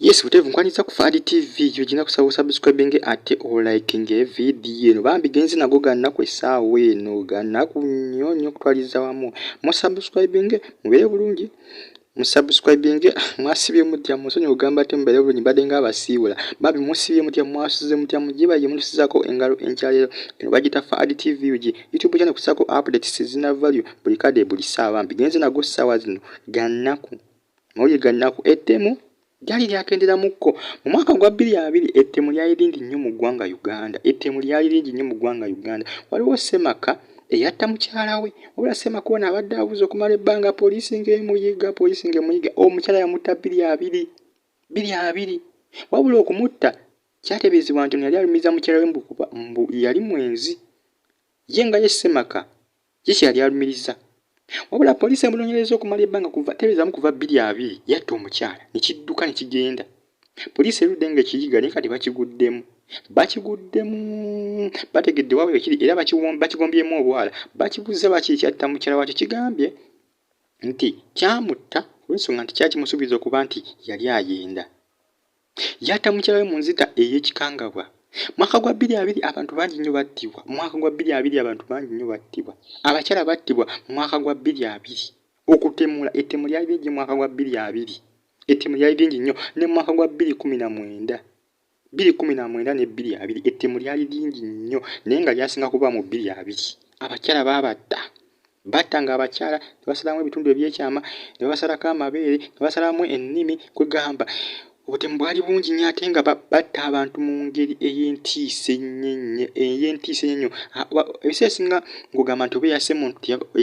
Yes, butevu nkwaniza ku Afudde TV yogina kusaba subscribing ate liking video eno Bambi genzi nago gannaku essaawa eno gannaku nnyo nnyo kutwaliza wamu mu subscribing mubere bulungi mu subscribing mwasibye mutya musonyi ogamba ate mubere bulungi badde nga abasiibula Bambi musibye mutya mwasuze mutya mugiba ye mutusizako engalo enkyalero eno bagita Afudde TV uji YouTube channel kusako updates zina value buli kade buli saa Bambi genzi nago ssaawa zino gannaku moye gannaku etemu Jali lyakendera mukko mu mwaka gwa 2020 ettemu lyali lingi nnyo mu ggwanga Uganda ettemu lyali lingi nnyo mu ggwanga Uganda waliwo Semaka eyatta mukyala we wabula Semaka ono abadde abuza okumala ebbanga poliisi ng'emuyiga omukyala yamutta 2020 wabula okumutta kyatebeezebwa nti yali alumiza mukyala we mbu yali mwenzi ye nga ye Semaka ye kyali alumiriza wabula poliisi emunoonyereza okumala ebbanga tebeezamu kuva 2020 yatta omukyala ne kidduka ne kigenda poliisi erudde ng'ekiyiga naye kati bakiguddemu bategedde waabwe ekiri era bakigombyemu obwala bakibuuza baki kyatta mukyala wakyo kigambye nti kyamutta olw'ensonga nti kyakimusuubiza okuba nti yali ayenda yatta mukyala we mu nzita ey'ekikangabwa mwaka gwa 2020 abantu bangi nnyo battibwa mwaka gwa 2020 abantu bangi nnyo battibwa abakyala battibwa mwaka gwa 2020 okutemula ettemu lyali lingi mwaka gwa 2020 ettemu lyali lingi nnyo ne mwaka gwa 2019 ne 2020 ettemu lyali lingi nnyo naye nga lyasinga kuba mu 2020 abakyala battanga abakyala ne basalamu ebitundu ebyekyama ne basalako amabeere ne basalamu ennimi kwegamba obutemu bwali bungi nnyo ate nga batta abantu mu ngeri ey'entiisa ennyo ebiseera ebisinga ng'ogamba nti oba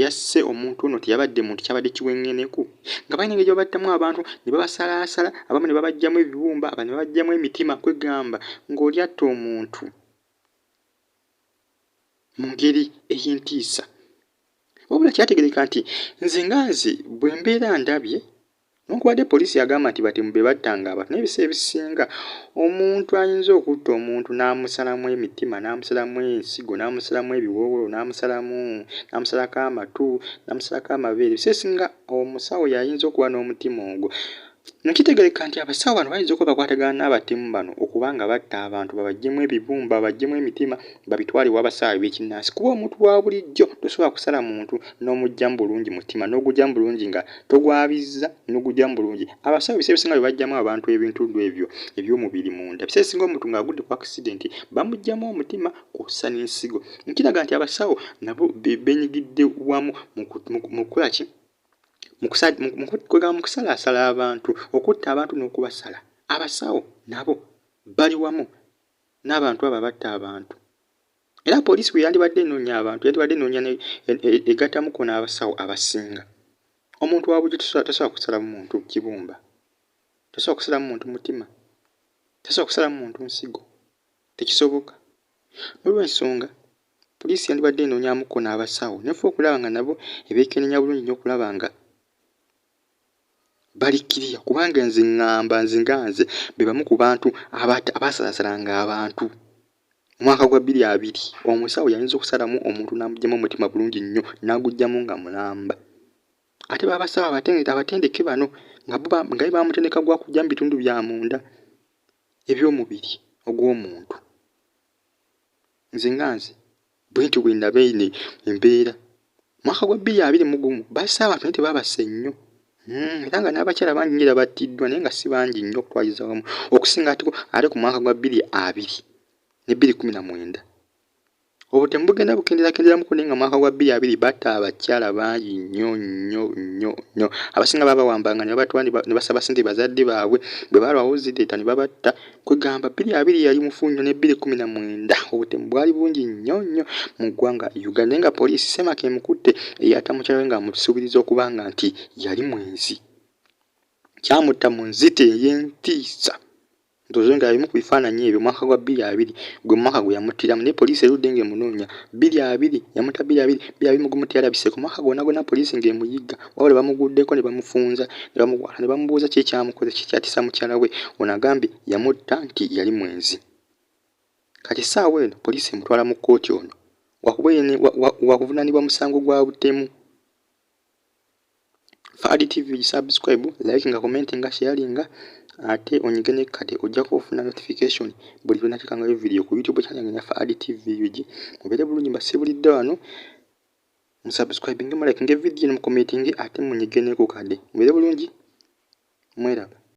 yasse omuntu ono teyabadde muntu kyabadde kiweŋŋeneku nga balina engeri gye abantu ne babasalaasala abamu ne babajjamu ebibumba abalala ne babajjamu emitima kwegamba ng'oli atta omuntu mu ngeri ey'entiisa wabula kyategeereka nti nze bwe mbeera ndabye Nokubadde poliisi yagamba nti batemu be battanga abantu naye ebiseera ebisinga omuntu ayinza okutta omuntu n'amusalamu emitima n'amusalamu ensigo n'amusalamu ebiwoowolo n'amusalako amatu n'amusalako amabeere ebiseera ebisinga omusawo yayinza okuba n'omutima ogwo nekitegereka nti abasawo bano bayinza okuba bakwatagana n'abatemu bano okubanga batta abantu babaggyemu ebibumba babaggyemu emitima babitwale w'abasawo b'ekinnansi kuba omuntu wa bulijjo tosobola kusala muntu n'omugyamu bulungi mutima n'ogugyamu bulungi nga togwabizza n'ogugyamu bulungi abasawo ebiseera ebisinga bajjamu abantu ebintundu ebyo eby'omubiri munda ebiseera ebisinga omuntu ng'agudde ku accident bamugyamu omutima kw'ossa n'ensigo nkiraga nti abasawo nabo benyigidde wamu mu kukola ki mu kusalaasala abantu okutta abantu n'okubasala abasawo nabo bali wamu n'abantu abo abatta abantu era poliisi bwe yandibadde enoonya abantu yandibadde enoonya egattamuko n'abasawo abasinga omuntu wa bulijjo tasobola kusalamu muntu kibumba tasobola kusalamu muntu mutima tasobola kusalamu muntu nsigo tekisoboka n'olw'ensonga poliisi yandibadde enoonyamuko n'abasawo nefe okulaba nga nabo ebeekenneenya bulungi nnyo okulaba nga balikkiriya kubanga nze be bamu ku bantu abasalaasalanga abantu mu mwaka gwa 2020 omusawo yayinza okusalamu omuntu n'amugyamu omutima bulungi nnyo n'aguggyamu nga mulamba ate babasawo abatendeke bano nga be bamutendeka gwa kujja mu bitundu bya munda eby'omubiri ogw'omuntu nze bwentyo bwe ndaba embeera mwaka gwa 2021 basse abantu naye tebabasse nnyo era nga n'abakyala bangi nnyo battiddwa naye nga si bangi nnyo okutwaliza wamu okusinga ate ku mwaka gwa 2020 ne 2019 obutemu bugenda bukendeeramuko naye nga mwaka gwa 2020 batta abakyala bangi nnyo abasinga babawambanga ne basaba ssente bazadde baabwe bwe balwawo zideta ne babatta kwegamba 2020 yali mufunyo ne 2019 obutemu bwali bungi nnyo mu ggwanga Uganda naye nga poliisi Semaka emukutte eyatta mukyala we nga amusuubiriza okubanga nti yali mwenzi kyamutta mu nzita ey'entiisa ntozo nga bimu ku bifaananyi ebyo mwaka gwa 2020 gwe mwaka gwe yamuttiramu naye poliisi erudde ng'emunoonya 2020 yamutta 2020 mu gumu teyalabiseeko mwaka gwonna poliisi ng'emuyiga wabula bamuguddeko ne bamufunza ne bamugwala ne bamubuuza ki ekyamukoze ki kyatisa mukyala we ono agambye yamutta nti yali mwenzi kati essaawa eno poliisi emutwala mu kkooti ono wakuvunaanibwa musango gwa butemu Afudde TV subscribe, like nga commenting nga sharing ate onyigene kate ojja kufuna notification buli lwe natekangayo video ku YouTube channel ya Afudde TV yuji. Mubere bulungi mbasibulidde wano. Subscribing mu like video mu commenting ate munyigene ku kade. Mubere bulungi. Mweraba.